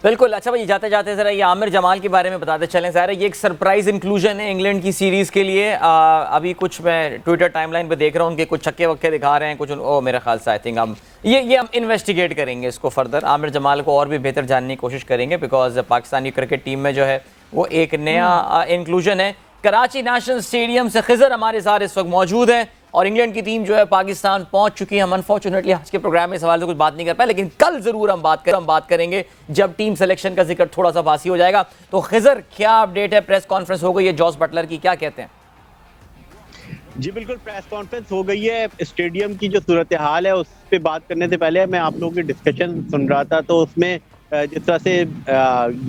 बिल्कुल। अच्छा भाई, जाते जाते ज़रा ये आमिर जमाल के बारे में बताते चलें। ज़रा ये एक सरप्राइज इंक्लूजन है इंग्लैंड की सीरीज़ के लिए। अभी कुछ मैं ट्विटर टाइमलाइन पे देख रहा हूँ उनके कुछ छक्के वक्के दिखा रहे हैं कुछ, मेरे ख्याल से आई थिंक हम ये हम इन्वेस्टिगेट करेंगे इसको फर्दर। आमिर जमाल को और भी बेहतर जानने की कोशिश करेंगे, बिकॉज पाकिस्तानी क्रिकेट टीम में जो है वो एक नया इंक्लूजन है। कराची नेशनल स्टेडियम से खिजर हमारे साथ इस वक्त मौजूद है और इंग्लैंड की टीम जो है पाकिस्तान पहुंच चुकी है। हम अनफॉर्चुनेटली आज के प्रोग्राम में सवाल से कुछ बात नहीं कर पाए, लेकिन कल जरूर हम बात करेंगे जब टीम सिलेक्शन का जिक्र थोड़ा सा बासी हो जाएगा। तो खिजर, क्या अपडेट है? प्रेस कॉन्फ्रेंस हो गई है जॉस बटलर की, क्या कहते हैं? जी बिल्कुल, प्रेस कॉन्फ्रेंस हो गई है। स्टेडियम की जो सूरत हाल है उस पर बात करने से पहले मैं आप लोगों की डिस्कशन सुन रहा था, तो उसमें जिस तरह से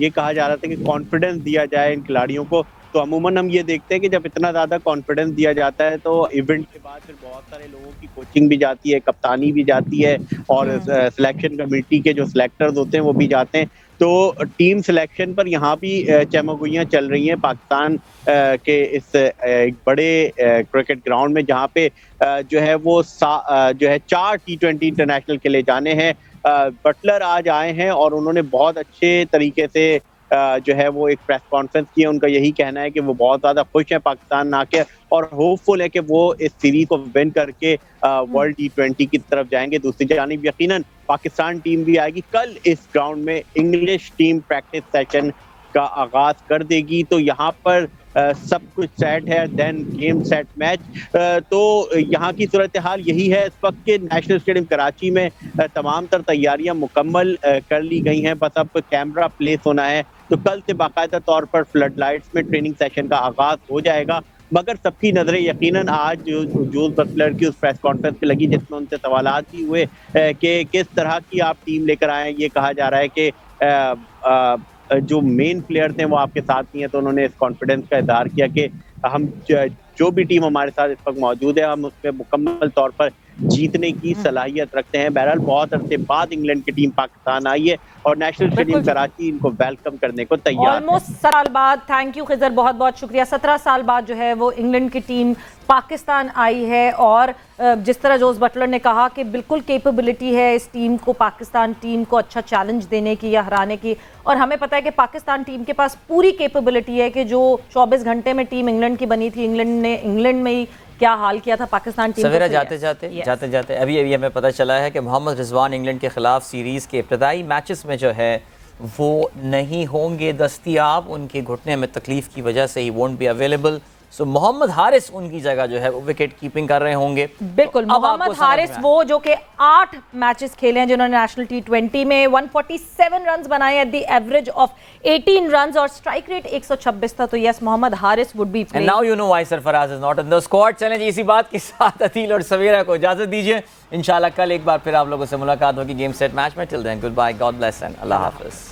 ये कहा जा रहा था कि कॉन्फिडेंस दिया जाए इन खिलाड़ियों को, तो अमूमन हम ये देखते हैं कि जब इतना ज़्यादा कॉन्फिडेंस दिया जाता है तो इवेंट के बाद फिर बहुत सारे लोगों की कोचिंग भी जाती है, कप्तानी भी जाती है और सिलेक्शन कमेटी के जो सिलेक्टर्स होते हैं वो भी जाते हैं। तो टीम सिलेक्शन पर यहाँ भी चमगुइयाँ चल रही हैं पाकिस्तान के इस एक बड़े क्रिकेट ग्राउंड में, जहाँ पे जो है वो जो है 4 T20 इंटरनेशनल के लिए जाने हैं। बटलर आज आए हैं और उन्होंने बहुत अच्छे तरीके से जो है वो एक प्रेस कॉन्फ्रेंस की है। उनका यही कहना है कि वो बहुत ज़्यादा खुश हैं पाकिस्तान ना के और होपफुल है कि वो इस सीरीज को विन करके वर्ल्ड T20 की तरफ जाएंगे। दूसरी जानिब यकीनन पाकिस्तान टीम भी आएगी कल इस ग्राउंड में, इंग्लिश टीम प्रैक्टिस सेशन का आगाज कर देगी। तो यहाँ पर सब कुछ सेट है, देन गेम सेट मैच। तो यहाँ की सूरत हाल यही है इस वक्त के नेशनल स्टेडियम कराची में तमाम तर तैयारियां मुकम्मल कर ली गई हैं, बस अब कैमरा प्लेस होना है। तो कल से बाकायदा तौर पर फ्लड लाइट्स में ट्रेनिंग सेशन का आगाज हो जाएगा। मगर सबकी नजरें यकीनन आज जॉस बटलर की उस प्रेस कॉन्फ्रेंस पे लगी जिसमें उनसे सवालात भी हुए कि किस तरह की आप टीम लेकर आए। ये कहा जा रहा है कि जो मेन प्लेयर थे वो आपके साथ नहीं है, तो उन्होंने इस कॉन्फिडेंस का इजहार किया कि हम जो भी टीम हमारे साथ इस वक्त मौजूद है हम उसमें मुकम्मल तौर पर जीतने की सलाहियत रखते हैं। बहरहाल बहुत अरसे बाद इंग्लैंड की टीम पाकिस्तान आई है और नेशनल स्टेडियम कराची इनको वेलकम करने को तैयार है। ऑलमोस्ट 17 साल बाद, थैंक यू खिजर, बहुत बहुत शुक्रिया। 17 साल बाद जो है वो इंग्लैंड की टीम पाकिस्तान आई है और जिस तरह जॉस बटलर ने कहा कि बिल्कुल कैपेबिलिटी है इस टीम को, पाकिस्तान टीम को अच्छा चैलेंज देने की या हराने की। और हमें पता है कि पाकिस्तान टीम के पास पूरी कैपेबिलिटी है कि जो 24 घंटे में टीम इंग्लैंड की बनी थी, इंग्लैंड ने इंग्लैंड में ही क्या हाल किया था पाकिस्तान टीम। सवेरा जाते जाते अभी हमें पता चला है कि मोहम्मद रिजवान इंग्लैंड के खिलाफ सीरीज़ के इब्तदाई मैचेस में जो है वो नहीं होंगे दस्तयाब, उनके घुटने में तकलीफ की वजह से ही वोंट बी अवेलेबल। सो मोहम्मद हारिस उनकी जगह जो है वो विकेट कीपिंग कर रहे होंगे। बिल्कुल, मोहम्मद हारिस वो जो कि 8 मैचेस खेले हैं जिन्होंने नेशनल T20 में 147 रन्स बनाए at the average of 18 runs और स्ट्राइक रेट 126 था। तो yes, Mohammad Haris would be playing. And now you know why Sarfaraz is not in the squad. चलें जी, इसी बात के साथ अदील और सवेरा को इजाजत दीजिए। इंशाल्लाह कल एक बार फिर आप लोगों से मुलाकात होगी गेम सेट मैच में। Till then good bye, God bless and अल्लाह हाफिज।